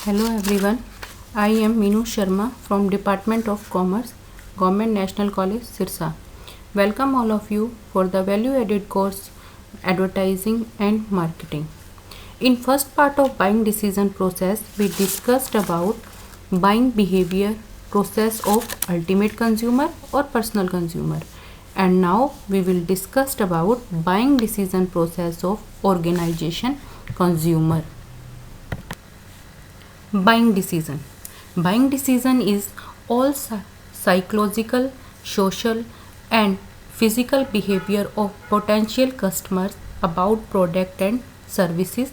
Hello everyone, I am Meenu Sharma from Department of Commerce, Government National College, Sirsa. Welcome all of you for the value added course Advertising and Marketing. In first part of buying decision process, we discussed about buying behavior process of ultimate consumer or personal consumer. And now we will discuss about buying decision process of organization consumer. Buying decision is all psychological, social and physical behavior of potential customers about product and services.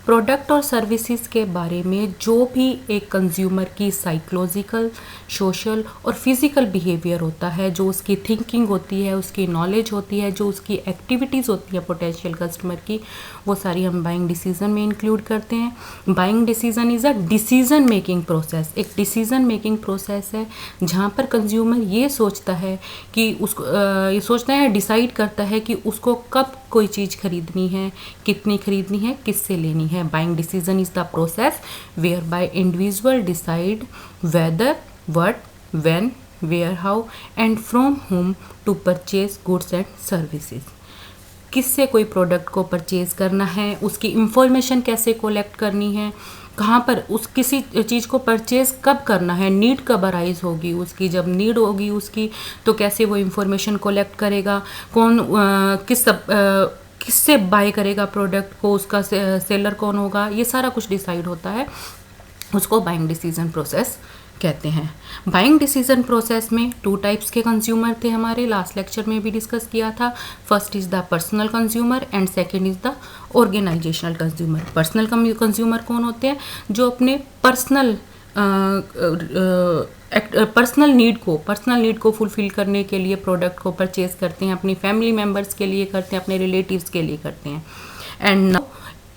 Product और services के बारे में जो भी एक consumer की psychological, social और physical behaviour होता है, जो उसकी थिंकिंग होती है, उसकी नॉलेज होती है, जो उसकी एक्टिविटीज़ होती है पोटेंशियल कस्टमर की, वो सारी हम बाइंग डिसीजन में इंक्लूड करते हैं। Buying decision is a decision making process, एक डिसीजन मेकिंग प्रोसेस है जहाँ पर कंज्यूमर ये सोचता है कि उसको ये सोचता है, डिसाइड करता है कि उसको कब कोई चीज़ खरीदनी है, कितनी खरीदनी है, किससे लेनी है। Buying decision is the process where by individual decide whether, what, when, where, how and from whom to purchase goods and services. किससे कोई प्रोडक्ट को परचेज करना है, उसकी इंफॉर्मेशन कैसे कलेक्ट करनी है, कहाँ पर उस किसी चीज़ को परचेज कब करना है, नीड कब अराइज होगी उसकी, जब नीड होगी उसकी तो कैसे वो इंफॉर्मेशन कलेक्ट करेगा, कौन किससे बाय करेगा प्रोडक्ट को, उसका सेलर कौन होगा, ये सारा कुछ डिसाइड होता है, उसको बाइंग डिसीजन प्रोसेस कहते हैं। बाइंग डिसीजन प्रोसेस में 2 टाइप्स के कंज्यूमर थे, हमारे लास्ट लेक्चर में भी डिस्कस किया था। First is the personal consumer and second is the organizational consumer. Personal consumer कौन होते हैं? जो अपने पर्सनल नीड को फुलफिल करने के लिए प्रोडक्ट को परचेज करते हैं, अपनी फैमिली मेम्बर्स के लिए करते हैं, अपने रिलेटिव्स के लिए करते हैं। And now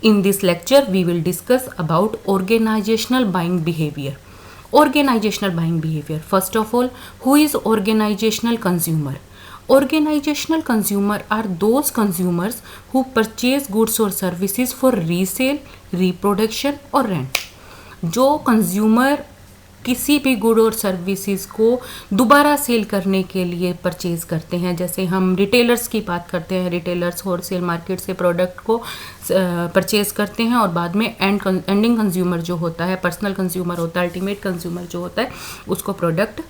in this lecture we will discuss about organizational buying behaviour. Organizational buying behavior. First of all, who is organizational consumer? Organizational consumer are those consumers who purchase goods or services for resale, reproduction or rent. जो consumer किसी भी good और services को दोबारा cell करने के लिए purchase करते हैं, जैसे हम रिटेलर्स की बात करते हैं, रिटेलर्स होलसेल मार्केट से प्रोडक्ट को परचेज करते हैं और बाद में एंडिंग कंज्यूमर जो होता है, पर्सनल कंज्यूमर होता है, अल्टीमेट कंज्यूमर जो होता है, उसको प्रोडक्ट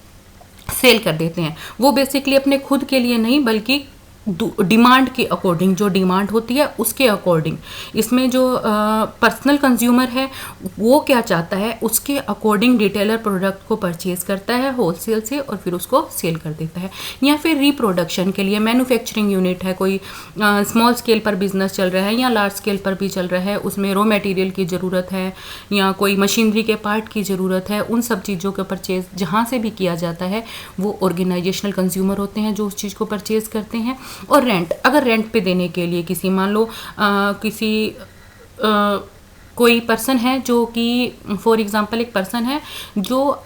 सेल कर देते हैं। वो बेसिकली अपने खुद के लिए नहीं बल्कि डिमांड के अकॉर्डिंग, जो डिमांड होती है उसके अकॉर्डिंग। इसमें जो पर्सनल कंज्यूमर है वो क्या चाहता है, उसके अकॉर्डिंग रिटेलर प्रोडक्ट को परचेज करता है होलसेल से और फिर उसको सेल कर देता है। या फिर रिप्रोडक्शन के लिए मैन्युफैक्चरिंग यूनिट है, कोई स्मॉल स्केल पर बिजनेस चल रहा है या लार्ज स्केल पर भी चल रहा है, उसमें रॉ मटेरियल की ज़रूरत है या कोई मशीनरी के पार्ट की ज़रूरत है, उन सब चीज़ों का परचेज जहाँ से भी किया जाता है वो ऑर्गेनाइजेशनल कंज्यूमर होते हैं जो उस चीज़ को परचेज करते हैं। और रेंट, अगर रेंट पे देने के लिए किसी, मान लो कोई पर्सन है जो कि फॉर एग्जांपल एक पर्सन है जो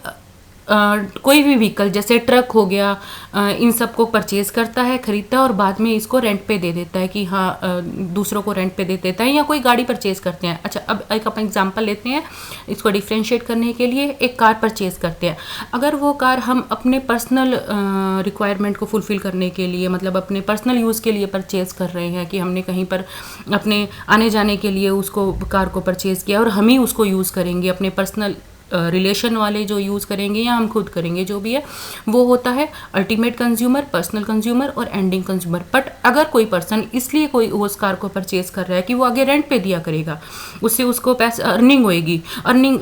कोई भी व्हीकल जैसे ट्रक हो गया, इन सब को परचेज करता है, खरीदता है और बाद में इसको रेंट पे दे देता है कि हाँ, दूसरों को रेंट पे दे देता है, या कोई गाड़ी परचेज करते हैं। अच्छा, अब एक अपन एग्जांपल लेते हैं इसको डिफ्रेंशिएट करने के लिए। एक कार परचेज करते हैं, अगर वो कार हम अपने पर्सनल रिक्वायरमेंट को फुलफिल करने के लिए, मतलब अपने पर्सनल यूज़ के लिए परचेज कर रहे हैं कि हमने कहीं पर अपने आने जाने के लिए उसको कार को परचेज किया और हम ही उसको यूज़ करेंगे, अपने पर्सनल रिलेशन वाले जो यूज़ करेंगे या हम खुद करेंगे, जो भी है वो होता है अल्टीमेट कंज्यूमर, पर्सनल कंज्यूमर और एंडिंग कंज्यूमर। बट अगर कोई पर्सन इसलिए कोई उस कार को परचेज कर रहा है कि वो आगे रेंट पे दिया करेगा, उससे उसको पैसा अर्निंग होएगी, अर्निंग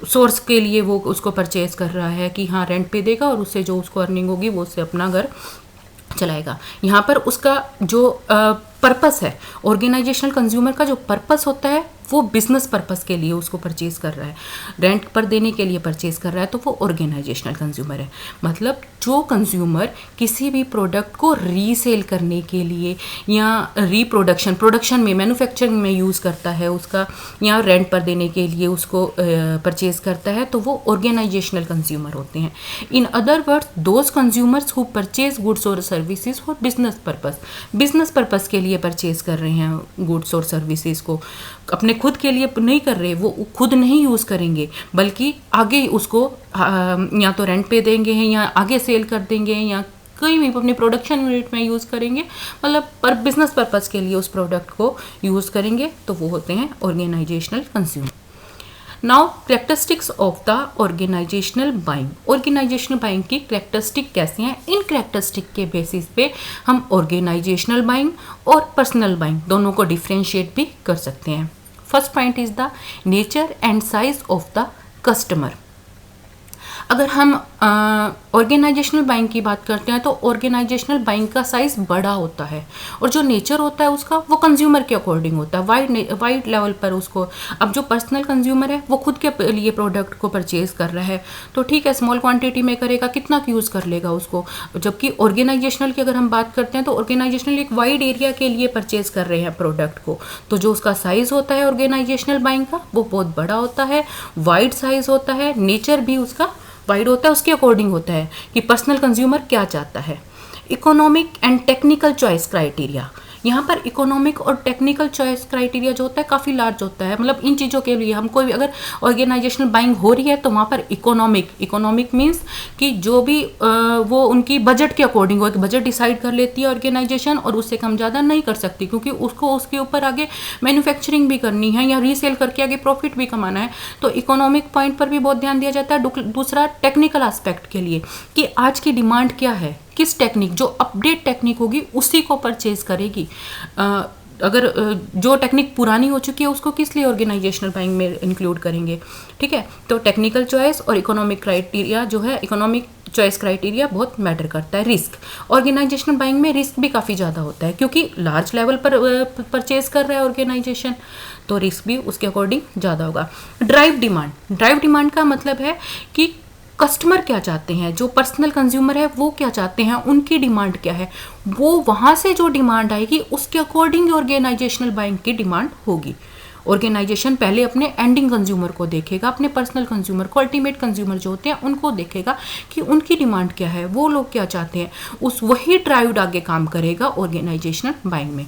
सोर्स के लिए वो उसको परचेज कर रहा है कि हाँ रेंट पे देगा और उससे जो उसको अर्निंग होगी वो उससे अपना घर चलाएगा। यहाँ पर उसका जो पर्पस है, ऑर्गेनाइजेशनल कंज्यूमर का जो पर्पस होता है वो बिजनेस पर्पस के लिए उसको परचेज कर रहा है, रेंट पर देने के लिए परचेज कर रहा है, तो वो ऑर्गेनाइजेशनल कंज्यूमर है। मतलब जो कंज्यूमर किसी भी प्रोडक्ट को रीसेल करने के लिए या प्रोडक्शन में, मैन्युफैक्चरिंग में यूज़ करता है उसका, या रेंट पर देने के लिए उसको परचेज करता है, तो वो ऑर्गेनाइजेशनल कंज्यूमर होते हैं। In other words, those consumers who purchase goods और सर्विसेज फॉर बिजनेस पर्पस के लिए परचेज कर रहे हैं गुड्स और सर्विसेज को, अपने खुद के लिए नहीं कर रहे, वो खुद नहीं यूज़ करेंगे, बल्कि आगे उसको या तो रेंट पे देंगे हैं, या आगे सेल कर देंगे, या कहीं भी अपनी प्रोडक्शन यूनिट में यूज़ करेंगे, मतलब पर बिजनेस पर्पज़ के लिए उस प्रोडक्ट को यूज़ करेंगे, तो वो होते हैं organizational consumer. Now characteristics of the organizational buying. Organizational buying की करेक्टरिस्टिक कैसी हैं, इन करेक्टरिस्टिक के बेसिस पे हम ऑर्गेनाइजेशनल बाइंग और पर्सनल बाइंग दोनों को डिफ्रेंशिएट भी कर सकते हैं। First point is the nature and size of the customer. अगर हम ऑर्गेनाइजेशनल बाइंग की बात करते हैं तो ऑर्गेनाइजेशनल बाइंग का साइज़ बड़ा होता है, और जो नेचर होता है उसका वो कंज्यूमर के अकॉर्डिंग होता है, वाइड लेवल पर उसको। अब जो पर्सनल कंज्यूमर है वो खुद के लिए प्रोडक्ट को परचेज कर रहा है, तो ठीक है स्मॉल क्वांटिटी में करेगा, कितना यूज़ कर लेगा उसको। जबकि ऑर्गेनाइजेशनल की अगर हम बात करते हैं तो ऑर्गेनाइजेशनल एक वाइड एरिया के लिए परचेज कर रहे हैं प्रोडक्ट को, तो जो उसका साइज़ होता है ऑर्गेनाइजेशनल बाइंग का वो बहुत बड़ा होता है, वाइड साइज़ होता है, नेचर भी उसका वाइड होता है, उसके अकॉर्डिंग होता है कि पर्सनल कंज्यूमर क्या चाहता है। Economic and technical choice criteria, यहाँ पर इकोनॉमिक और टेक्निकल चॉइस क्राइटेरिया जो होता है काफ़ी लार्ज होता है। मतलब इन चीज़ों के लिए हम कोई भी अगर ऑर्गेनाइजेशनल बाइंग हो रही है तो वहाँ पर इकोनॉमिक मीन्स कि जो भी वो उनकी बजट के अकॉर्डिंग हो, एक बजट डिसाइड कर लेती है ऑर्गेनाइजेशन, और उससे कम ज़्यादा नहीं कर सकती, क्योंकि उसको उसके ऊपर आगे मैन्युफैक्चरिंग भी करनी है या रीसेल करके आगे प्रॉफिट भी कमाना है, तो इकोनॉमिक पॉइंट पर भी बहुत ध्यान दिया जाता है। दूसरा टेक्निकल एस्पेक्ट के लिए कि आज की डिमांड क्या है, किस टेक्निक, जो अपडेट टेक्निक होगी उसी को परचेज करेगी। अगर जो टेक्निक पुरानी हो चुकी है उसको किस लिए ऑर्गेनाइजेशनल बाइंग में इंक्लूड करेंगे, ठीक है। तो टेक्निकल चॉइस और इकोनॉमिक क्राइटेरिया जो है, इकोनॉमिक चॉइस क्राइटेरिया बहुत मैटर करता है। रिस्क, ऑर्गेनाइजेशनल बाइंग में रिस्क भी काफ़ी ज़्यादा होता है, क्योंकि लार्ज लेवल पर परचेज कर रहा है ऑर्गेनाइजेशन, तो रिस्क भी उसके अकॉर्डिंग ज़्यादा होगा। ड्राइव डिमांड का मतलब है कि कस्टमर क्या चाहते हैं, जो पर्सनल कंज्यूमर है वो क्या चाहते हैं, उनकी डिमांड क्या है, वो वहाँ से जो डिमांड आएगी उसके अकॉर्डिंग ऑर्गेनाइजेशनल बाइंग की डिमांड होगी। ऑर्गेनाइजेशन पहले अपने एंडिंग कंज्यूमर को देखेगा, अपने पर्सनल कंज्यूमर को, अल्टीमेट कंज्यूमर जो होते हैं उनको देखेगा कि उनकी डिमांड क्या है, वो लोग क्या चाहते हैं, उस वही ड्राइव आगे काम करेगा ऑर्गेनाइजेशनल बाइंग में।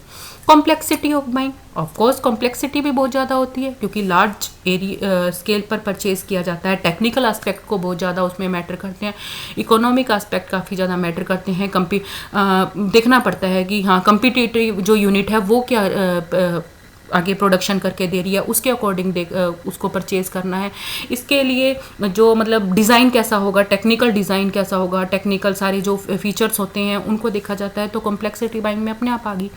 Complexity of buying, of course complexity भी बहुत ज़्यादा होती है, क्योंकि लार्ज एरिया स्केल पर परचेज किया जाता है। टेक्निकल एस्पेक्ट को बहुत ज़्यादा उसमें मैटर करते हैं, इकोनॉमिक एस्पेक्ट काफ़ी ज़्यादा मैटर करते हैं। देखना पड़ता है कि हाँ कम्पिटिटिव जो यूनिट है वो क्या आगे प्रोडक्शन करके दे रही है, उसके अकॉर्डिंग उसको परचेज करना है। इसके लिए जो मतलब डिज़ाइन कैसा होगा, टेक्निकल डिज़ाइन कैसा होगा, टेक्निकल सारे जो फीचर्स होते हैं उनको देखा जाता है, तो कॉम्प्लेक्सिटी बाइंग में अपने आप आ गई।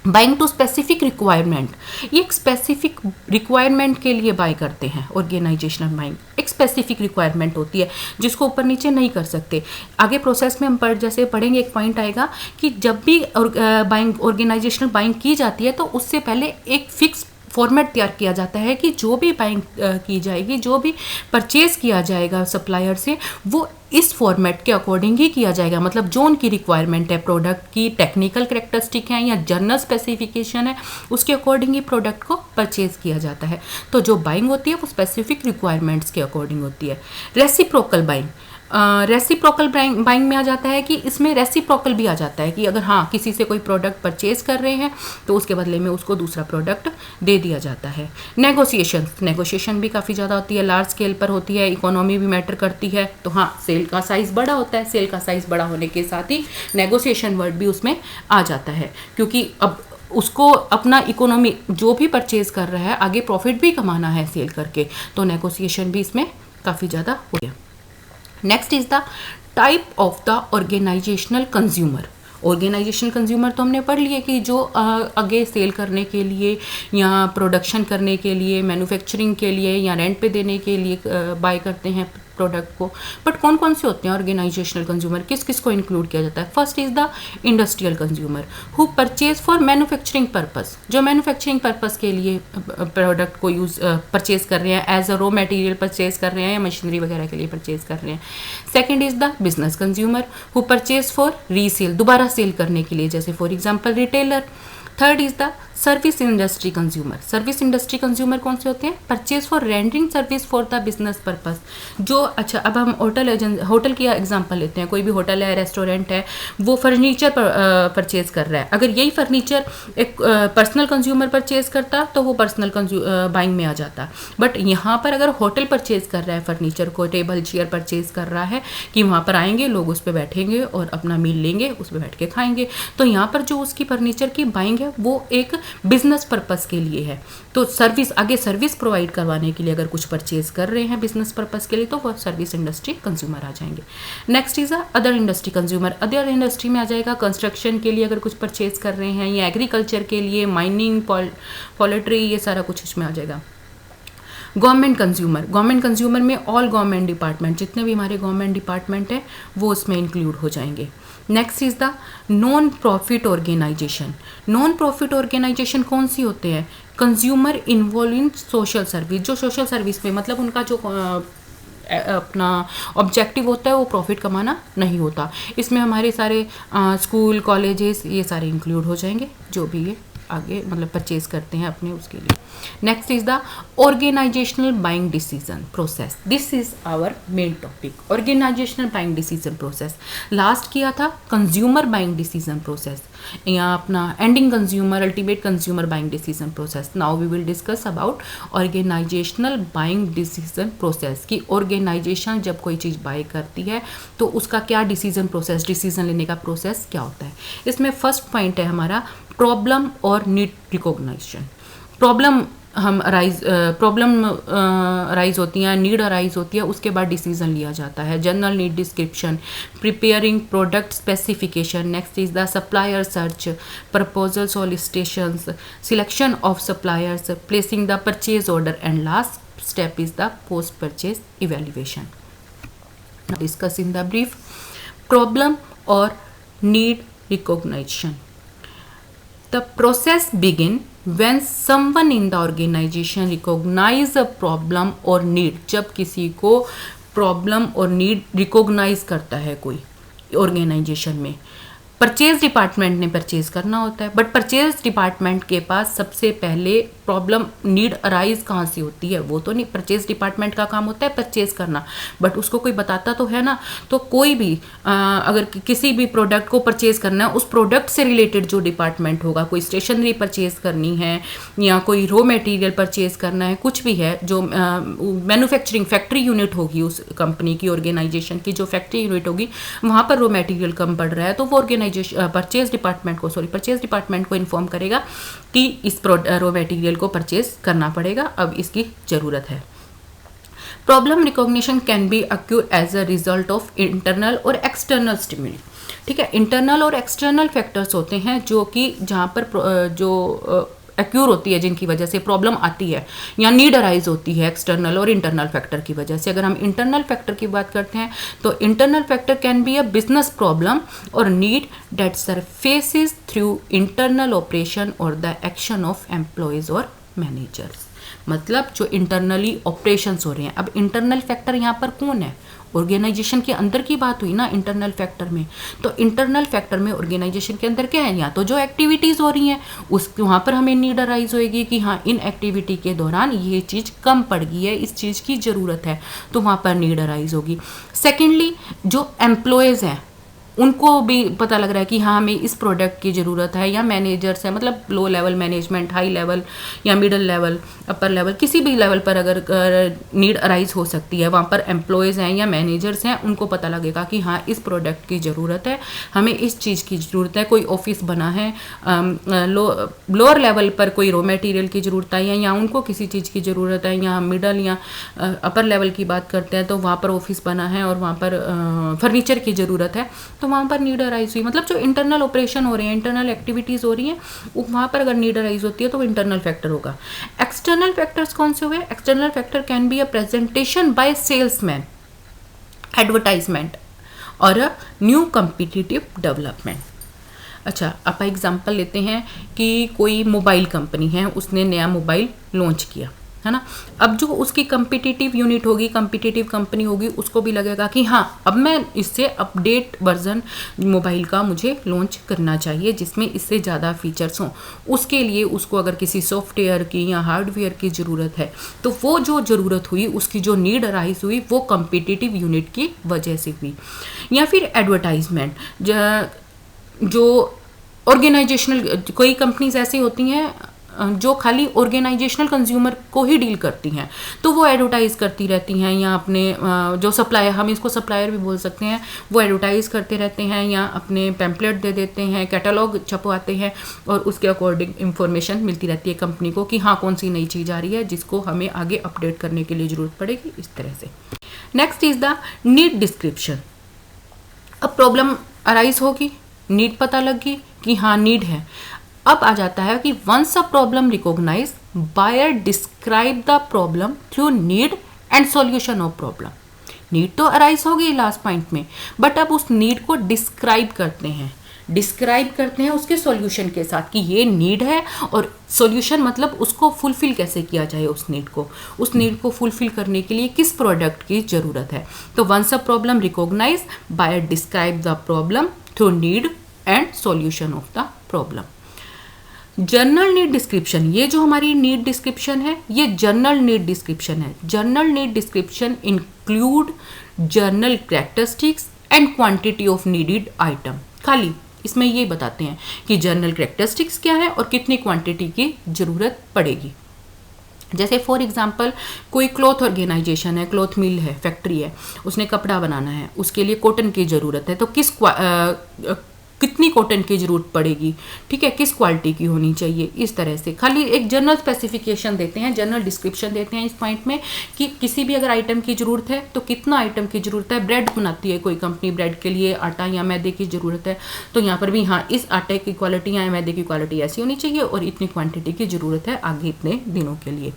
बाइंग टू स्पेसिफिक रिक्वायरमेंट, ये एक स्पेसिफिक रिक्वायरमेंट के लिए बाय करते हैं ऑर्गेनाइजेशनल बाइंग। एक स्पेसिफिक रिक्वायरमेंट होती है जिसको ऊपर नीचे नहीं कर सकते। आगे प्रोसेस में हम जैसे पढ़ेंगे एक पॉइंट आएगा कि जब भी बाइंग ऑर्गेनाइजेशनल बाइंग की जाती है तो उससे पहले एक फिक्स फॉर्मेट तैयार किया जाता है कि जो भी बाइंग की जाएगी, जो भी परचेज किया जाएगा सप्लायर से, वो इस फॉर्मेट के अकॉर्डिंग ही किया जाएगा। मतलब जो उनकी रिक्वायरमेंट है, प्रोडक्ट की टेक्निकल करेक्टरिस्टिक है या जर्नल स्पेसिफिकेशन है, उसके अकॉर्डिंग ही प्रोडक्ट को परचेज किया जाता है। तो जो बाइंग होती है वो स्पेसिफिक रिक्वायरमेंट्स के अकॉर्डिंग होती है। रेसिप्रोकल बाइंग, रेसिप्रोकल बाइंग में आ जाता है कि इसमें रेसिप्रोकल भी आ जाता है कि अगर हाँ किसी से कोई प्रोडक्ट परचेज कर रहे हैं तो उसके बदले में उसको दूसरा प्रोडक्ट दे दिया जाता है। नेगोशिएशन भी काफ़ी ज़्यादा होती है, लार्ज स्केल पर होती है, इकोनॉमी भी मैटर करती है। तो हाँ सेल का साइज़ बड़ा होता है, सेल का साइज़ बड़ा होने के साथ ही नेगोशिएशन वर्ड भी उसमें आ जाता है, क्योंकि अब उसको अपना इकोनॉमी जो भी परचेज कर रहा है आगे प्रॉफिट भी कमाना है सेल करके, तो नेगोशिएशन भी इसमें काफ़ी ज़्यादा हो गया। Next is the type of the organizational consumer. Organizational consumer तो हमने पढ़ लिए कि जो आगे सेल करने के लिए या प्रोडक्शन करने के लिए, मैन्युफैक्चरिंग के लिए या रेंट पे देने के लिए बाय करते हैं प्रोडक्ट को। बट कौन कौन से होते हैं ऑर्गेनाइजेशनल कंज्यूमर, किस किस को इंक्लूड किया जाता है? First is the industrial consumer who purchase for manufacturing purpose, जो मैन्युफैक्चरिंग पर्पस के लिए प्रोडक्ट को परचेज कर रहे हैं, as a raw material purchase कर रहे हैं या मशीनरी वगैरह के लिए परचेज कर रहे हैं। Second is the business consumer who purchase for resale, दोबारा सेल करने के लिए, जैसे for example retailer. Third is the service industry consumer. Service industry consumer कौन से होते हैं? Purchase for rendering service for the business purpose. जो अच्छा, अब हम होटल की एग्जांपल लेते हैं। कोई भी होटल है, रेस्टोरेंट है, वो फर्नीचर परचेज कर रहा है। अगर यही फर्नीचर एक पर्सनल कंज्यूमर परचेज करता तो वो पर्सनल बाइंग में आ जाता। बट यहाँ पर अगर होटल परचेज कर रहा है फर्नीचर को, टेबल चेयर परचेज कर रहा है कि वहाँ पर आएंगे लोग, उस पर बैठेंगे और अपना मील लेंगे, उस पर बैठ के खाएंगे, तो यहाँ पर जो उसकी फर्नीचर की बाइंग है वो एक बिजनेस पर्पस के लिए है। तो सर्विस प्रोवाइड करवाने के लिए अगर कुछ परचेज कर रहे हैं बिजनेस पर्पस के लिए, तो वो सर्विस इंडस्ट्री कंज्यूमर आ जाएंगे। Next is other industry consumer. Other industry में आ जाएगा कंस्ट्रक्शन के लिए अगर कुछ परचेज कर रहे हैं, या एग्रीकल्चर के लिए, माइनिंग, पोल्ट्री, ये सारा कुछ इसमें आ जाएगा। गवर्नमेंट कंज्यूमर में ऑल गवर्नमेंट डिपार्टमेंट, जितने भी हमारे गवर्नमेंट डिपार्टमेंट हैं वो उसमें इंक्लूड हो जाएंगे। Next is the non profit organization. Non profit organization कौन सी होते हैं? Consumer involve in social service. जो सोशल सर्विस में, मतलब उनका जो अपना ऑब्जेक्टिव होता है वो प्रॉफिट कमाना नहीं होता। इसमें हमारे सारे स्कूल, कॉलेजेस, ये सारे इंक्लूड हो जाएंगे, जो भी ये आगे मतलब परचेज करते हैं अपने उसके लिए। Next is the organizational buying decision process. This is our main topic, organizational buying decision process. Last किया था कंज्यूमर बाइंग डिसीजन प्रोसेस, या अपना ending consumer, ultimate consumer buying decision process. Now we will discuss about organizational buying decision process, कि organization जब कोई चीज़ bye करती है तो उसका क्या डिसीजन लेने का प्रोसेस क्या होता है। इसमें फर्स्ट पॉइंट है हमारा प्रॉब्लम और नीड रिकॉग्निशन। प्रॉब्लम अराइज होती हैं, नीड अराइज होती है, उसके बाद डिसीजन लिया जाता है। General need description, preparing product specification. Next is the supplier search, proposal solicitations, selection of suppliers, placing the purchase order, and last step is the post purchase evaluation. Discuss in the brief problem और need recognition. The process begin when someone in the organization recognize a problem or need। जब किसी को problem और need recognise करता है कोई organisation में। Purchase department ने परचेज करना होता है, बट परचेज डिपार्टमेंट के पास सबसे पहले प्रॉब्लम नीड अराइज कहाँ से होती है वो तो नहीं। परचेज डिपार्टमेंट का काम होता है परचेज करना, बट उसको कोई बताता तो है ना। तो कोई भी अगर किसी भी प्रोडक्ट को परचेज करना है, उस प्रोडक्ट से रिलेटेड जो डिपार्टमेंट होगा, कोई स्टेशनरी परचेज करनी है या कोई रॉ मटेरियल परचेज करना है, कुछ भी है, जो मैन्युफैक्चरिंग फैक्ट्री यूनिट होगी उस कंपनी की, ऑर्गेनाइजेशन की जो फैक्ट्री यूनिट होगी, वहाँ पर रॉ मटेरियल कम पड़ रहा है, तो वो परचेज डिपार्टमेंट को इन्फॉर्म करेगा कि इस रॉ मटेरियल को परचेज करना पड़ेगा, अब इसकी ज़रूरत है। Problem recognition can be occur as a result of internal और एक्सटर्नल स्टिमुली। ठीक है, इंटरनल और एक्सटर्नल फैक्टर्स होते हैं जो कि जहाँ पर जो एक्यूर होती है, जिनकी वजह से प्रॉब्लम आती है या नीड अराइज होती है एक्सटर्नल और इंटरनल फैक्टर की वजह से। अगर हम इंटरनल फैक्टर की बात करते हैं तो internal factor can be a business problem और need that surfaces through internal operation और द एक्शन ऑफ एम्प्लॉयज और मैनेजर्स। मतलब जो इंटरनली ऑपरेशंस हो रहे हैं। अब इंटरनल फैक्टर यहाँ पर कौन है? ऑर्गेनाइजेशन के अंदर की बात हुई ना इंटरनल फैक्टर में। तो इंटरनल फैक्टर में ऑर्गेनाइजेशन के अंदर क्या है? या तो जो एक्टिविटीज़ हो रही हैं उस वहाँ पर हमें नीड अराइज होएगी कि हाँ इन एक्टिविटी के दौरान ये चीज़ कम पड़ गई है, इस चीज़ की ज़रूरत है, तो वहाँ पर नीड अराइज होगी। सेकेंडली जो एम्प्लॉयज़ हैं उनको भी पता लग रहा है कि हाँ हमें इस प्रोडक्ट की ज़रूरत है, या मैनेजर्स है, मतलब low level management, high level या मिडिल लेवल, अपर लेवल, किसी भी लेवल पर अगर नीड अराइज हो सकती है, वहाँ पर एम्प्लॉयज़ हैं या मैनेजर्स हैं, उनको पता लगेगा कि हाँ इस प्रोडक्ट की ज़रूरत है, हमें इस चीज़ की ज़रूरत है। कोई ऑफिस बना है, लोअर लेवल पर कोई रॉ मटेरियल की ज़रूरत है या उनको किसी चीज़ की ज़रूरत है, या मिडल या अपर लेवल की बात करते हैं तो वहाँ पर ऑफिस बना है और वहाँ पर फर्नीचर की ज़रूरत है, तो वहाँ पर नीड अराइज हुई। मतलब जो इंटरनल ऑपरेशन हो रहे हैं, इंटरनल एक्टिविटीज़ हो रही हैं, वहाँ पर अगर नीड अराइज होती है तो वो इंटरनल फैक्टर होगा। एक्सटर्नल फैक्टर्स कौन से हुए? External factor can be a presentation by salesman, advertisement और अ न्यू कम्पिटिटिव डेवलपमेंट। अच्छा, आप एग्जांपल लेते हैं कि कोई मोबाइल कंपनी है, उसने नया मोबाइल लॉन्च किया, है ना। अब जो उसकी कम्पिटिटिव यूनिट होगी, कम्पिटिटिव कंपनी होगी, उसको भी लगेगा कि हाँ अब मैं इससे अपडेट वर्जन मोबाइल का मुझे लॉन्च करना चाहिए जिसमें इससे ज़्यादा फीचर्स हों। उसके लिए उसको अगर किसी सॉफ्टवेयर की या हार्डवेयर की ज़रूरत है तो वो जो ज़रूरत हुई, उसकी जो नीड अराइज हुई, वो कम्पिटिटिव यूनिट की वजह से हुई। या फिर एडवर्टाइजमेंट, जो ऑर्गेनाइजेशनल, कोई कंपनीज ऐसी होती हैं जो खाली ऑर्गेनाइजेशनल कंज्यूमर को ही डील करती हैं, तो वो एडवर्टाइज़ करती रहती हैं या अपने जो सप्लायर, हम इसको सप्लायर भी बोल सकते हैं, वो एडवर्टाइज़ करते रहते हैं या अपने पैम्पलेट दे देते हैं, कैटलॉग छपवाते हैं और उसके अकॉर्डिंग इंफॉर्मेशन मिलती रहती है कंपनी को कि हाँ कौन सी नई चीज़ आ रही है जिसको हमें आगे अपडेट करने के लिए ज़रूरत पड़ेगी, इस तरह से। Next is the need description. अब प्रॉब्लम अराइज होगी, नीड पता लगी कि हाँ नीड है। अब आ जाता है कि once a problem recognize, buyer describe the problem through need and solution of problem. Need तो अराइज हो गई लास्ट पॉइंट में, बट अब उस नीड को डिस्क्राइब करते हैं, उसके सॉल्यूशन के साथ कि ये नीड है, और सॉल्यूशन मतलब उसको फुलफिल कैसे किया जाए, उस नीड को फुलफिल करने के लिए किस प्रोडक्ट की ज़रूरत है। तो once a problem recognize, buyer describe the problem through need and solution of the problem. General need description, ये जो हमारी नीड डिस्क्रिप्शन है ये जर्नल नीड डिस्क्रिप्शन है। General need description include general characteristics and quantity of needed item. खाली इसमें ये बताते हैं कि जर्नल कैरेक्टरिस्टिक्स क्या है और कितनी क्वांटिटी की ज़रूरत पड़ेगी। जैसे फॉर एग्जांपल कोई क्लॉथ ऑर्गेनाइजेशन है, क्लॉथ मिल है, फैक्ट्री है, उसने कपड़ा बनाना है, उसके लिए कॉटन की ज़रूरत है, तो कितनी कॉटन की ज़रूरत पड़ेगी, ठीक है, किस क्वालिटी की होनी चाहिए, इस तरह से खाली एक जनरल स्पेसिफिकेशन देते हैं, जनरल डिस्क्रिप्शन देते हैं इस पॉइंट में कि किसी भी अगर आइटम की ज़रूरत है तो कितना आइटम की ज़रूरत है। ब्रेड बनाती है कोई कंपनी, ब्रेड के लिए आटा या मैदे की ज़रूरत है, तो यहाँ पर भी हाँ इस आटे की क्वालिटी या मैदे की क्वालिटी ऐसी होनी चाहिए और इतनी क्वान्टिटी की ज़रूरत है आगे इतने दिनों के लिए।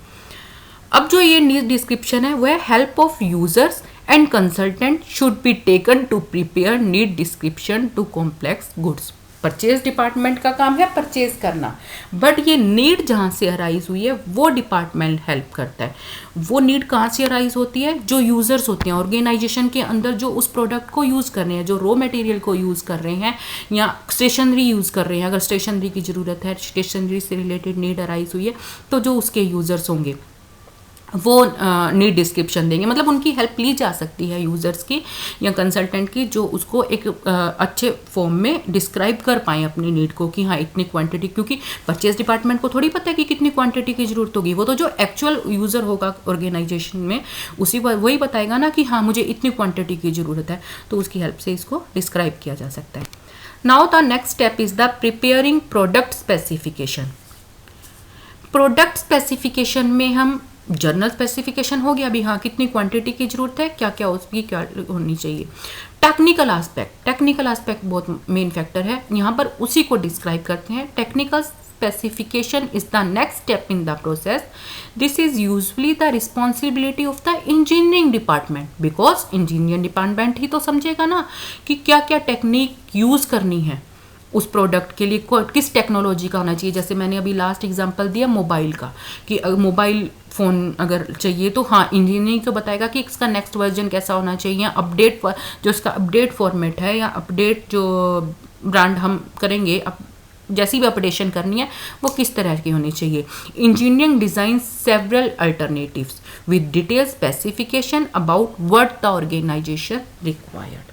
अब जो ये नीड डिस्क्रिप्शन है वह help of users and consultant should be taken to prepare need description to complex goods. Purchase department का काम है परचेज करना, बट ये नीड जहाँ से अराइज हुई है वो डिपार्टमेंट हेल्प करता है। वो नीड कहाँ से अराइज होती है, जो यूजर्स होते हैं ऑर्गेनाइजेशन के अंदर, जो उस प्रोडक्ट को यूज़ कर रहे हैं, जो रॉ मटेरियल को यूज़ कर रहे हैं या स्टेशनरी यूज़ कर रहे हैं, अगर स्टेशनरी की ज़रूरत है, स्टेशनरी से रिलेटेड नीड अराइज हुई है, तो जो उसके यूजर्स होंगे वो नीड डिस्क्रिप्शन देंगे। मतलब उनकी हेल्प ली जा सकती है यूज़र्स की या कंसल्टेंट की, जो उसको एक अच्छे फॉर्म में डिस्क्राइब कर पाएँ अपनी नीड को कि हाँ इतनी क्वांटिटी, क्योंकि परचेज डिपार्टमेंट को थोड़ी पता है कि कितनी क्वांटिटी की ज़रूरत होगी, वो तो जो एक्चुअल यूज़र होगा ऑर्गेनाइजेशन में उसी वही बताएगा ना कि हाँ मुझे इतनी क्वान्टिटी की ज़रूरत है, तो उसकी हेल्प से इसको डिस्क्राइब किया जा सकता है। Now the next step is the preparing product specification. Product specification में हम जनरल स्पेसिफिकेशन हो गया अभी, हाँ कितनी क्वांटिटी की ज़रूरत है, क्या क्या उसकी क्या होनी चाहिए। टेक्निकल आस्पेक्ट बहुत मेन फैक्टर है यहाँ पर, उसी को डिस्क्राइब करते हैं। Technical specification is the next step in the process. This is usually the responsibility of the engineering department, because engineering department ही तो समझेगा ना कि क्या क्या टेक्निक यूज़ करनी है उस प्रोडक्ट के लिए, किस टेक्नोलॉजी का होना चाहिए। जैसे मैंने अभी लास्ट एग्जांपल दिया मोबाइल का, कि मोबाइल फ़ोन अगर चाहिए तो हाँ इंजीनियरिंग तो बताएगा कि इसका नेक्स्ट वर्जन कैसा होना चाहिए, अपडेट जो इसका अपडेट फॉर्मेट है या अपडेट जो ब्रांड हम करेंगे, जैसी भी अपडेशन करनी है वो किस तरह की होनी चाहिए। Engineering design several alternatives with detail specification about what the organization required.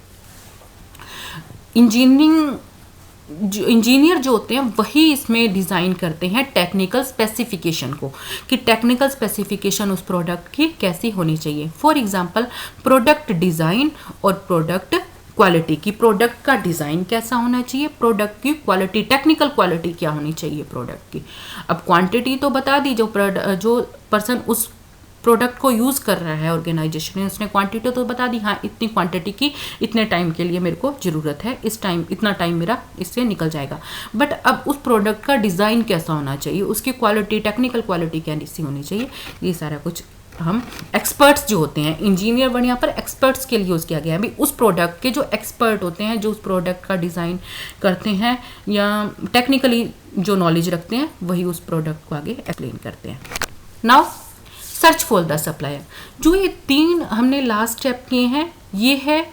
Engineer जो होते हैं वही इसमें डिज़ाइन करते हैं टेक्निकल स्पेसिफिकेशन को, कि टेक्निकल स्पेसिफिकेशन उस प्रोडक्ट की कैसी होनी चाहिए। फॉर एग्जांपल प्रोडक्ट डिज़ाइन और प्रोडक्ट क्वालिटी की, प्रोडक्ट का डिज़ाइन कैसा होना चाहिए, प्रोडक्ट की क्वालिटी, टेक्निकल क्वालिटी क्या होनी चाहिए प्रोडक्ट की। अब क्वांटिटी तो बता दी, जो पर्सन उस प्रोडक्ट को यूज़ कर रहा है ऑर्गेनाइजेशन ने, उसने क्वांटिटी तो बता दी, हाँ इतनी क्वांटिटी की इतने टाइम के लिए मेरे को ज़रूरत है, इतना टाइम मेरा इससे निकल जाएगा। बट अब उस प्रोडक्ट का डिज़ाइन कैसा होना चाहिए, उसकी क्वालिटी, टेक्निकल क्वालिटी कैसी होनी चाहिए, ये सारा कुछ हम एक्सपर्ट्स जो होते हैं, इंजीनियर वर्ड यहाँ पर एक्सपर्ट्स के लिए यूज़ किया गया है। अभी उस प्रोडक्ट के जो एक्सपर्ट होते हैं, जो उस प्रोडक्ट का डिज़ाइन करते हैं या टेक्निकली जो नॉलेज रखते हैं, वही उस प्रोडक्ट को आगे एक्सप्लेन करते हैं। Now search for the supplier. जो ये 3 हमने लास्ट स्टेप किए हैं, ये है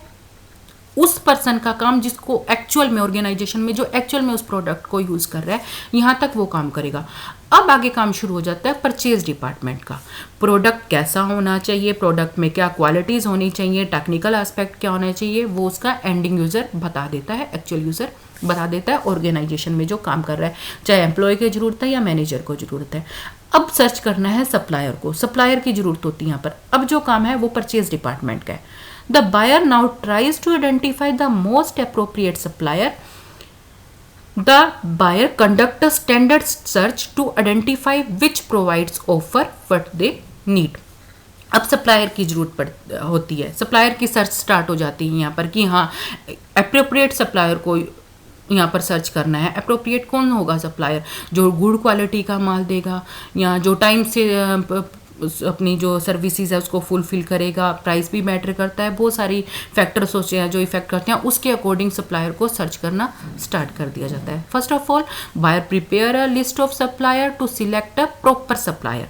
उस पर्सन का काम जिसको एक्चुअल में ऑर्गेनाइजेशन में, जो एक्चुअल में उस प्रोडक्ट को यूज कर रहा है, यहाँ तक वो काम करेगा। अब आगे काम शुरू हो जाता है परचेज डिपार्टमेंट का। प्रोडक्ट कैसा होना चाहिए, प्रोडक्ट में क्या क्वालिटीज होनी चाहिए, टेक्निकल एस्पेक्ट क्या होना चाहिए, वो उसका एंडिंग यूजर बता देता है, एक्चुअल यूजर बता देता है ऑर्गेनाइजेशन में जो काम कर रहा है, चाहे एम्प्लॉय की जरूरत है या मैनेजर को जरूरत है। अब सर्च करना है सप्लायर को, सप्लायर की जरूरत होती है यहाँ पर। अब जो काम है वो परचेज डिपार्टमेंट का है। The buyer now tries to identify the most appropriate supplier. The buyer conducts a standard search to identify which provides offer what they need. अब सप्लायर की जरूरत होती है, सप्लायर की सर्च स्टार्ट हो जाती है यहाँ पर कि हाँ अप्रोप्रिएट सप्लायर को यहाँ पर सर्च करना है। अप्रोप्रिएट कौन होगा सप्लायर, जो गुड क्वालिटी का माल देगा या जो टाइम से अपनी जो सर्विसेज है उसको फुलफिल करेगा। प्राइस भी मैटर करता है, बहुत सारी फैक्टर्स होते हैं जो इफेक्ट करते हैं, उसके अकॉर्डिंग सप्लायर को सर्च करना स्टार्ट कर दिया जाता है। First of all buyer prepare a list of supplier to select a proper supplier.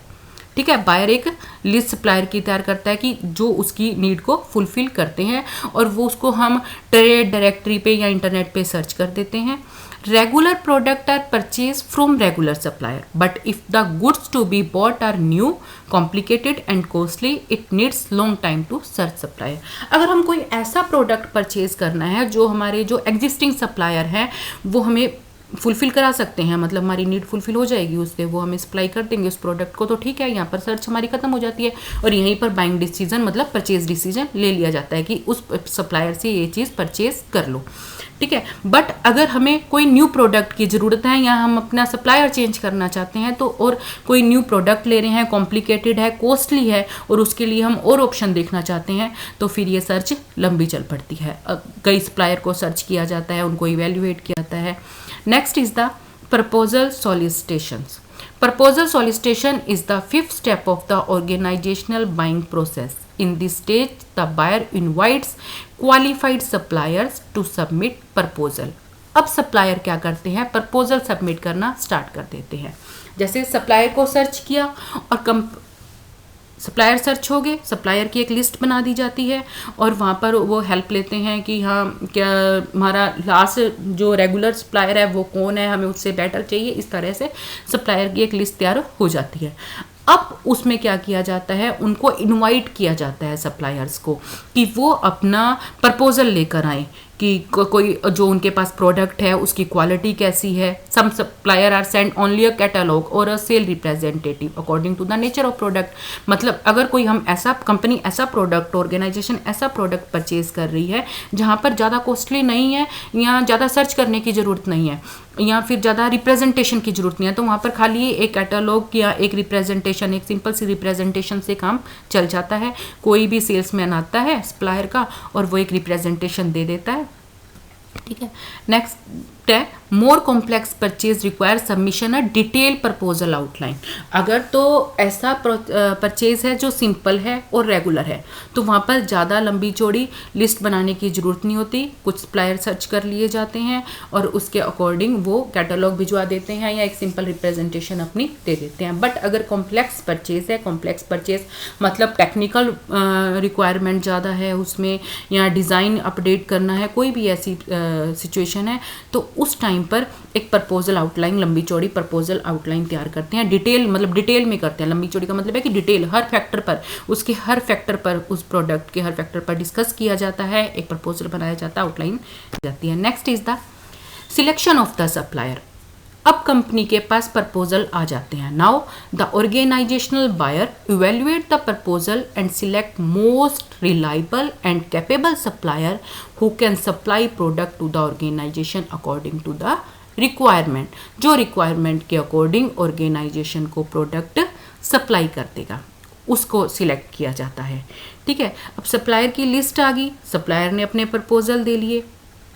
ठीक है, बायर एक लिस्ट सप्लायर की तैयार करता है कि जो उसकी नीड को फुलफिल करते हैं, और वो उसको हम ट्रेड डायरेक्टरी पे या इंटरनेट पे सर्च कर देते हैं। Regular product are purchase from regular supplier, but if the goods to be bought are new, complicated and costly, it needs long time to search supplier. अगर हम कोई ऐसा प्रोडक्ट परचेज करना है जो हमारे जो एग्जिस्टिंग सप्लायर हैं वो हमें फुलफिल करा सकते हैं, मतलब हमारी नीड फुलफिल हो जाएगी उससे, वो हमें सप्लाई कर देंगे उस प्रोडक्ट को, तो ठीक है, यहाँ पर सर्च हमारी खत्म हो जाती है और यहीं पर बाइंग डिसीजन मतलब परचेज डिसीजन ले लिया जाता है कि उस सप्लायर से ये चीज़ परचेज कर लो। ठीक है, बट अगर हमें कोई न्यू प्रोडक्ट की ज़रूरत है या हम अपना सप्लायर चेंज करना चाहते हैं तो, और कोई न्यू प्रोडक्ट ले रहे हैं, कॉम्प्लिकेटेड है, कॉस्टली है, और उसके लिए हम और ऑप्शन देखना चाहते हैं, तो फिर ये सर्च लंबी चल पड़ती है। कई सप्लायर को सर्च किया जाता है, उनको इवेल्युएट किया जाता है। Next is the proposal solicitations. Proposal solicitation is the fifth step of the organizational buying process. In this stage, the buyer invites qualified suppliers to submit proposal. अब सप्लायर क्या करते हैं, प्रपोजल सबमिट करना start कर देते हैं। जैसे supplier को सर्च किया और सप्लायर सर्च हो गए, सप्लायर की एक लिस्ट बना दी जाती है और वहाँ पर वो हेल्प लेते हैं कि हाँ क्या हमारा लास्ट जो रेगुलर सप्लायर है वो कौन है, हमें उससे बेटर चाहिए, इस तरह से सप्लायर की एक लिस्ट तैयार हो जाती है। अब उसमें क्या किया जाता है, उनको इनवाइट किया जाता है सप्लायर्स को कि वो अपना प्रपोजल लेकर आए कि कोई जो उनके पास प्रोडक्ट है उसकी क्वालिटी कैसी है। Some supplier are send only a catalogue और a sale representative according to the nature of product. मतलब अगर कोई हम ऐसा कंपनी ऐसा प्रोडक्ट ऑर्गेनाइजेशन ऐसा प्रोडक्ट परचेज कर रही है जहाँ पर ज़्यादा कॉस्टली नहीं है या ज़्यादा सर्च करने की ज़रूरत नहीं है या फिर ज़्यादा रिप्रेजेंटेशन की जरूरत नहीं है, तो वहाँ पर खाली एक कैटलॉग या एक रिप्रेजेंटेशन, एक सिंपल सी रिप्रेजेंटेशन से काम चल जाता है। कोई भी सेल्समैन आता है सप्लायर का और वो एक रिप्रेजेंटेशन दे देता है। ठीक है, नेक्स्ट है more complex purchase require submission a detail proposal outline. अगर तो ऐसा परचेज है जो सिंपल है और रेगुलर है तो वहाँ पर ज़्यादा लंबी चौड़ी लिस्ट बनाने की ज़रूरत नहीं होती, कुछ सप्लायर सर्च कर लिए जाते हैं और उसके अकॉर्डिंग वो कैटलॉग भिजवा देते हैं या एक सिंपल रिप्रेजेंटेशन अपनी दे देते हैं। बट अगर कॉम्प्लेक्स परचेज है, कॉम्प्लेक्स परचेज मतलब टेक्निकल रिक्वायरमेंट ज़्यादा है उसमें या डिज़ाइन अपडेट करना है, कोई भी ऐसी सिचुएशन है तो उस टाइम पर एक प्रपोजल आउटलाइन, लंबी चौड़ी प्रपोजल आउटलाइन तैयार करते हैं। डिटेल मतलब डिटेल में करते हैं, लंबी चौड़ी का मतलब है कि डिटेल हर फैक्टर पर, उसके हर फैक्टर पर, उस प्रोडक्ट के हर फैक्टर पर डिस्कस किया जाता है, एक प्रपोजल बनाया जाता है, आउटलाइन जाती है। Next is the selection of the supplier. अब कंपनी के पास प्रपोजल आ जाते हैं। Now the organizational buyer evaluate the proposal and select most reliable and capable supplier who can supply product to the organization according to the requirement. जो requirement के according organization को product supply कर देगा उसको select किया जाता है। ठीक है, अब सप्लायर की लिस्ट आ गई, सप्लायर ने अपने प्रपोजल दे लिए,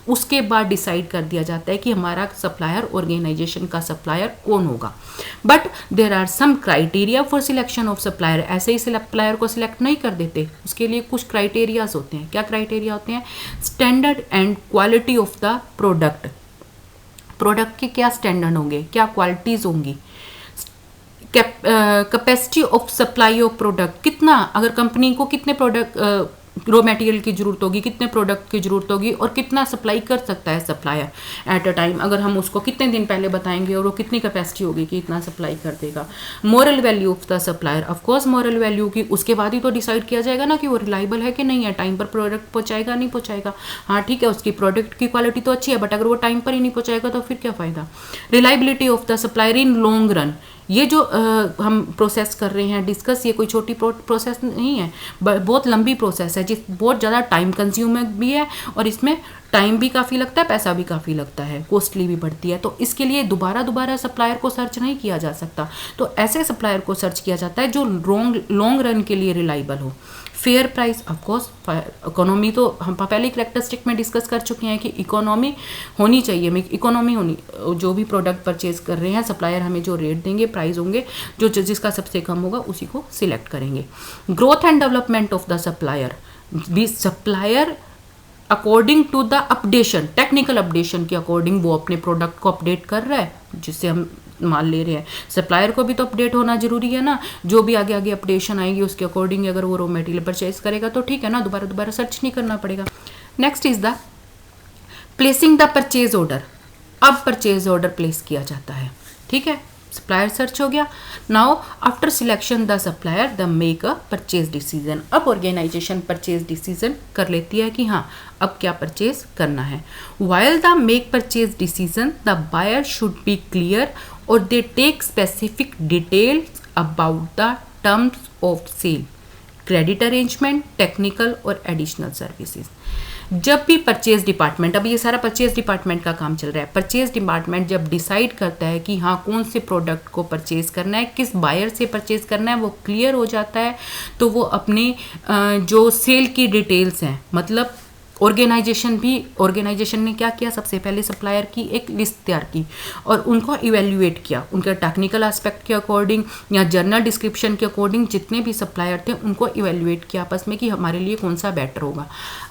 उसके बाद डिसाइड कर दिया जाता है कि हमारा सप्लायर ऑर्गेनाइजेशन का सप्लायर कौन होगा। But there are some criteria for selection of supplier. ऐसे ही सप्लायर को सिलेक्ट नहीं कर देते, उसके लिए कुछ क्राइटेरियाज होते हैं। क्या क्राइटेरिया होते हैं? Standard and quality of the product. Product के क्या स्टैंडर्ड होंगे, क्या क्वालिटीज़ होंगी, capacity of supply of product, कितना, अगर कंपनी को कितने प्रोडक्ट रॉ मटेरियल की जरूरत होगी, कितने प्रोडक्ट की जरूरत होगी और कितना सप्लाई कर सकता है सप्लायर एट अ टाइम, अगर हम उसको कितने दिन पहले बताएंगे और वो कितनी कैपेसिटी होगी कि इतना सप्लाई कर देगा। Moral value of the supplier, of course moral value की उसके बाद ही तो डिसाइड किया जाएगा ना कि वो रिलायबल है कि नहीं है, टाइम पर प्रोडक्ट पहुंचाएगा नहीं पहुंचाएगा। हाँ ठीक है, उसकी प्रोडक्ट की क्वालिटी तो अच्छी है बट अगर वो टाइम पर ही नहीं पहुंचाएगा तो फिर क्या फ़ायदा। Reliability of the supplier in long run, ये जो हम प्रोसेस कर रहे हैं डिस्कस, ये कोई छोटी प्रोसेस नहीं है, बहुत लंबी प्रोसेस है जिस बहुत ज़्यादा टाइम कंज्यूमर भी है और इसमें टाइम भी काफ़ी लगता है, पैसा भी काफ़ी लगता है, कॉस्टली भी बढ़ती है। तो इसके लिए दोबारा सप्लायर को सर्च नहीं किया जा सकता, तो ऐसे सप्लायर को सर्च किया जाता है जो लॉन्ग रन के लिए रिलायबल हो। फेयर प्राइस, ऑफकोर्स इकोनॉमी तो हम पहले करेक्टरिस्टिक में डिस्कस कर चुके हैं कि इकोनॉमी होनी चाहिए, इकोनॉमी होनी, जो भी प्रोडक्ट परचेज कर रहे हैं सप्लायर हमें जो रेट देंगे, प्राइस होंगे, जो जिसका सबसे कम होगा उसी को सिलेक्ट करेंगे। Growth and development of the supplier, be supplier according to the updation, technical updation के अकॉर्डिंग वो अपने प्रोडक्ट को अपडेट कर रहा है जिससे हम माल ले रहे हैं। सप्लायर को भी तो अपडेट होना जरूरी है ना, जो भी आगे आगे अपडेशन आएगी उसके अकॉर्डिंग अगर वो रॉ मटेरियल परचेज करेगा तो ठीक है ना, दोबारा सर्च नहीं करना पड़ेगा। Next is the placing the purchase order, अब परचेज ऑर्डर प्लेस किया जाता है, ठीक है, सप्लायर सर्च हो गया। Now after selection the supplier the make a purchase decision, अब ऑर्गेनाइजेशन परचेज डिसीजन कर लेती है कि हाँ अब क्या परचेज करना है। While the make purchase decision the buyer should be clear और they take specific details about the terms of sale, credit arrangement, technical और एडिशनल सर्विसेज। जब भी परचेज डिपार्टमेंट, अब ये सारा परचेज डिपार्टमेंट का काम चल रहा है, परचेज डिपार्टमेंट जब डिसाइड करता है कि हाँ कौन से प्रोडक्ट को परचेज करना है, किस बायर से परचेज करना है, वो क्लियर हो जाता है, तो वो अपने जो सेल की डिटेल्स हैं, मतलब ऑर्गेनाइजेशन ने क्या किया, सबसे पहले सप्लायर की एक लिस्ट तैयार की और उनको इवेल्युएट किया, उनके टेक्निकल एस्पेक्ट के अकॉर्डिंग या जर्नल डिस्क्रिप्शन के अकॉर्डिंग जितने भी सप्लायर थे उनको इवेल्युएट किया आपस में कि हमारे लिए कौन सा बेटर होगा।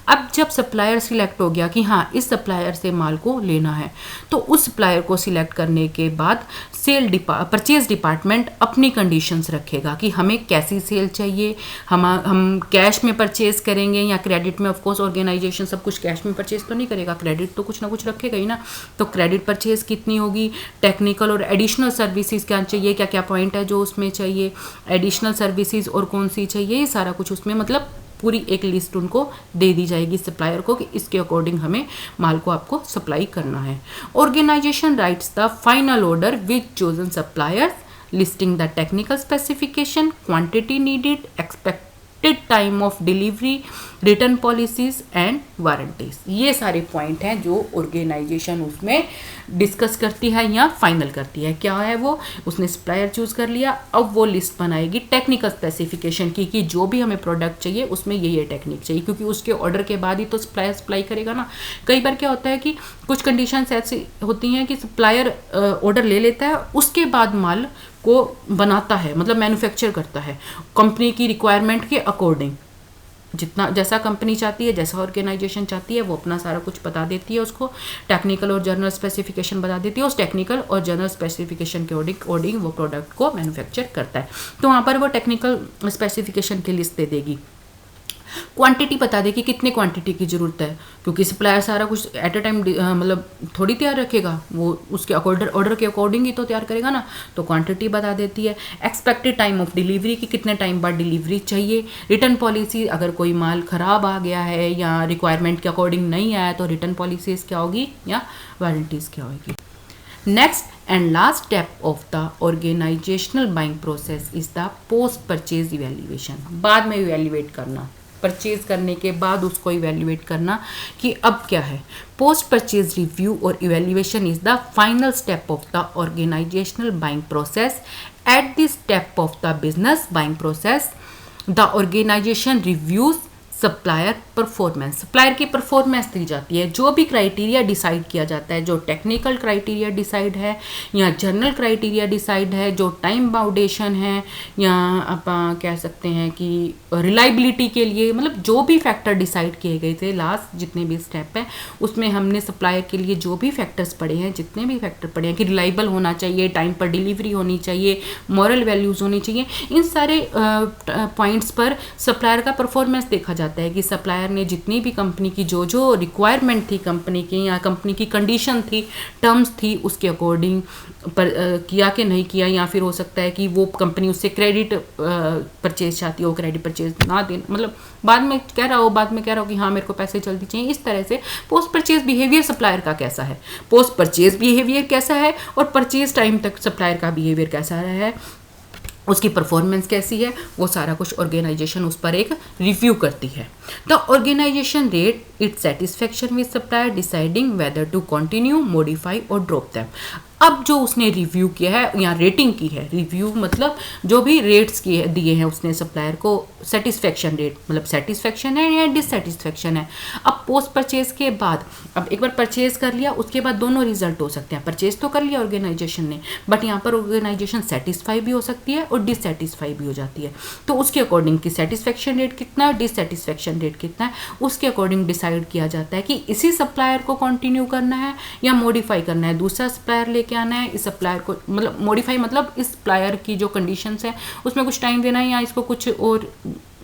अब जब सप्लायर सिलेक्ट हो गया कि हाँ इस सप्लायर से माल को लेना है, तो उस सप्लायर को सिलेक्ट करने के बाद परचेज डिपार्टमेंट अपनी कंडीशंस रखेगा कि हमें कैसी सेल चाहिए, हम कैश में परचेज करेंगे या क्रेडिट में। ऑफकोर्स ऑर्गेनाइजेशन सब कुछ कैश में परचेज तो नहीं करेगा, क्रेडिट तो कुछ ना कुछ रखेगा ही ना, तो क्रेडिट परचेज कितनी होगी, टेक्निकल और एडिशनल सर्विसेज क्या चाहिए, क्या क्या पॉइंट है जो उसमें चाहिए, एडिशनल सर्विसेज और कौन सी चाहिए, ये सारा कुछ उसमें मतलब पूरी एक लिस्ट उनको दे दी जाएगी सप्लायर को कि इसके अकॉर्डिंग हमें माल को आपको सप्लाई करना है। Organization writes the final order with chosen suppliers, listing the technical specification, quantity needed, expected time of delivery, return policies and warranties. ये सारे पॉइंट हैं जो ऑर्गेनाइजेशन उसमें डिस्कस करती है या फाइनल करती है। क्या है वो, उसने सप्लायर चूज कर लिया, अब वो लिस्ट बनाएगी टेक्निकल स्पेसिफिकेशन की कि जो भी हमें प्रोडक्ट चाहिए उसमें ये टेक्निक चाहिए, क्योंकि उसके ऑर्डर के बाद ही तो सप्लायर सप्लाई करेगा ना। कई बार क्या होता है कि कुछ कंडीशंस ऐसी होती हैं कि सप्लायर ऑर्डर ले लेता है, उसके बाद माल को बनाता है, मतलब मैन्युफैक्चर करता है कंपनी की रिक्वायरमेंट के अकॉर्डिंग, जितना जैसा कंपनी चाहती है, जैसा ऑर्गेनाइजेशन चाहती है, वो अपना सारा कुछ बता देती है उसको, टेक्निकल और जर्नल स्पेसिफिकेशन बता देती है, उस टेक्निकल और जर्नल स्पेसिफिकेशन के अकॉर्डिंग वो प्रोडक्ट को मैन्युफैक्चर करता है। तो वहाँ पर वो टेक्निकल स्पेसिफिकेशन की लिस्ट दे देगी, क्वांटिटी बता दे कि कितने क्वांटिटी की ज़रूरत है, क्योंकि सप्लायर सारा कुछ एट अ टाइम मतलब थोड़ी तैयार रखेगा, वो उसके ऑर्डर के अकॉर्डिंग ही तो तैयार करेगा ना, तो क्वांटिटी बता देती है। एक्सपेक्टेड टाइम ऑफ डिलीवरी की कितने टाइम बाद डिलीवरी चाहिए, रिटर्न पॉलिसी, अगर कोई माल ख़राब आ गया है या रिक्वायरमेंट के अकॉर्डिंग नहीं आया तो रिटर्न पॉलिसीज़ क्या होगी या वारंटीज़ क्या होगी। Next and last step of the organizational buying process is the post purchase evaluation, बाद में इवेल्युएट करना, परचेज करने के बाद उसको इवेल्युएट करना कि अब क्या है। पोस्ट परचेज रिव्यू और evaluation is the final step of the organizational buying process. At this step of the business buying process the organization reviews supplier performance, supplier की परफॉर्मेंस दी जाती है। जो भी क्राइटेरिया डिसाइड किया जाता है, जो टेक्निकल क्राइटेरिया डिसाइड है या जनरल क्राइटेरिया डिसाइड है, जो टाइम बाउंडेशन है या आप कह सकते हैं कि रिलायबिलिटी के लिए, मतलब जो भी फैक्टर डिसाइड किए गए थे लास्ट जितने भी स्टेप है उसमें हमने सप्लायर के लिए जो भी फैक्टर्स पढ़े हैं, जितने भी फैक्टर पढ़े हैं कि रिलायबल होना चाहिए, टाइम पर डिलीवरी होनी चाहिए, मॉरल वैल्यूज़ होनी चाहिए, इन सारे पॉइंट्स पर सप्लायर का परफॉर्मेंस देखा जाता है कि सप्लायर ने जितनी भी कंपनी की जो जो रिक्वायरमेंट थी कंपनी की या कंपनी की कंडीशन थी, टर्म्स थी, उसके अकॉर्डिंग किया कि नहीं किया, या फिर हो सकता है कि वो कंपनी उससे क्रेडिट परचेज चाहती हो, क्रेडिट परचेज ना दे, मतलब बाद में कह रहा हो कि हाँ मेरे को पैसे जल्दी चाहिए। इस तरह से पोस्ट परचेज बिहेवियर सप्लायर का कैसा है, पोस्ट परचेज बिहेवियर कैसा है और परचेज टाइम तक सप्लायर का बिहेवियर कैसा है, उसकी परफॉर्मेंस कैसी है, वो सारा कुछ ऑर्गेनाइजेशन उस पर एक रिव्यू करती है। The organization rate its satisfaction with supplier deciding whether to continue, modify or drop them. अब जो उसने रिव्यू किया है या रेटिंग की है, रिव्यू मतलब जो भी रेट्स किए दिए हैं उसने सप्लायर को, सेटिस्फेक्शन रेट मतलब सेटिस्फेक्शन है या डिससेटिस्फेक्शन है। अब पोस्ट परचेज के बाद, अब एक बार परचेज कर लिया उसके बाद दोनों रिजल्ट हो सकते हैं। परचेज तो कर लिया ऑर्गेनाइजेशन ने, बट यहाँ पर ऑर्गेनाइजेशन सेटिस्फाई भी हो सकती है और डिससेटिस्फाई भी हो जाती है। तो उसके अकॉर्डिंग कि सेटिस्फेक्शन रेट कितना है, डिससेटिस्फेक्शन रेट कितना है, उसके अकॉर्डिंग डिसाइड किया जाता है कि इसी सप्लायर को कंटिन्यू करना है या मॉडिफाई करना है, दूसरा सप्लायर लेके आना है। इस सप्लायर को मतलब मॉडिफाई मतलब इस सप्लायर की जो कंडीशंस है उसमें कुछ टाइम देना है या इसको कुछ और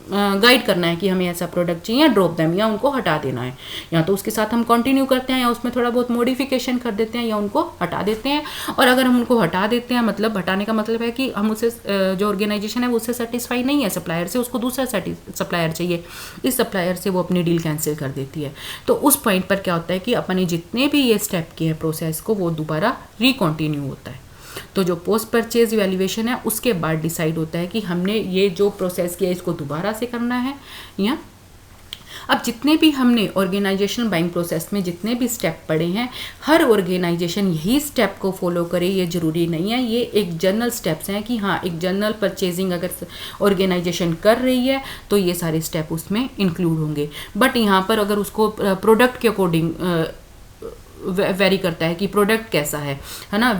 गाइड करना है कि हमें ऐसा प्रोडक्ट चाहिए, या ड्रॉप देम या उनको हटा देना है, या तो उसके साथ हम कंटिन्यू करते हैं या उसमें थोड़ा बहुत मॉडिफिकेशन कर देते हैं या उनको हटा देते हैं। और अगर हम उनको हटा देते हैं, मतलब हटाने का मतलब है कि हम उससे जो ऑर्गेनाइजेशन है वो उससे सेटिस्फाई नहीं है सप्लायर से, उसको दूसरा सप्लायर चाहिए, इस सप्लायर से वो अपनी डील कैंसिल कर देती है। तो उस पॉइंट पर क्या होता है कि अपने जितने भी ये स्टेप किए हैं प्रोसेस को वो दोबारा रिकॉन्टिन्यू होता है। तो जो पोस्ट परचेज वैल्यूएशन है उसके बाद डिसाइड होता है कि हमने ये जो प्रोसेस किया इसको दोबारा से करना है या अब जितने भी हमने ऑर्गेनाइजेशन बाइंग प्रोसेस में जितने भी स्टेप पढ़े हैं, हर ऑर्गेनाइजेशन यही स्टेप को फॉलो करे ये ज़रूरी नहीं है। ये एक जनरल स्टेप्स हैं कि हाँ एक जनरल परचेजिंग अगर ऑर्गेनाइजेशन कर रही है तो ये सारे स्टेप उसमें इंक्लूड होंगे। बट यहाँ पर अगर उसको प्रोडक्ट के अकॉर्डिंग वेरी करता है कि प्रोडक्ट कैसा है ना,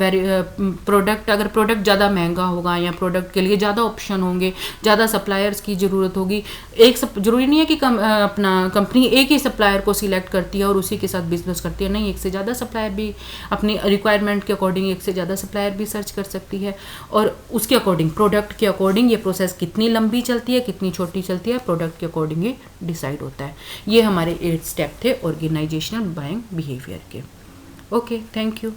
प्रोडक्ट अगर प्रोडक्ट ज़्यादा महंगा होगा या प्रोडक्ट के लिए ज़्यादा ऑप्शन होंगे, ज़्यादा सप्लायर्स की ज़रूरत होगी, ज़रूरी नहीं है कि अपना कंपनी एक ही सप्लायर को सिलेक्ट करती है और उसी के साथ बिजनेस करती है, नहीं, एक से ज़्यादा सप्लायर भी अपनी रिक्वायरमेंट के अकॉर्डिंग एक से ज़्यादा सप्लायर भी सर्च कर सकती है। और उसके अकॉर्डिंग प्रोडक्ट के अकॉर्डिंग ये प्रोसेस कितनी लंबी चलती है कितनी छोटी चलती है, प्रोडक्ट के अकॉर्डिंग ये डिसाइड होता है। ये हमारे 8 स्टेप थे ऑर्गेनाइजेशनल बाइंग बिहेवियर के। Okay, thank you.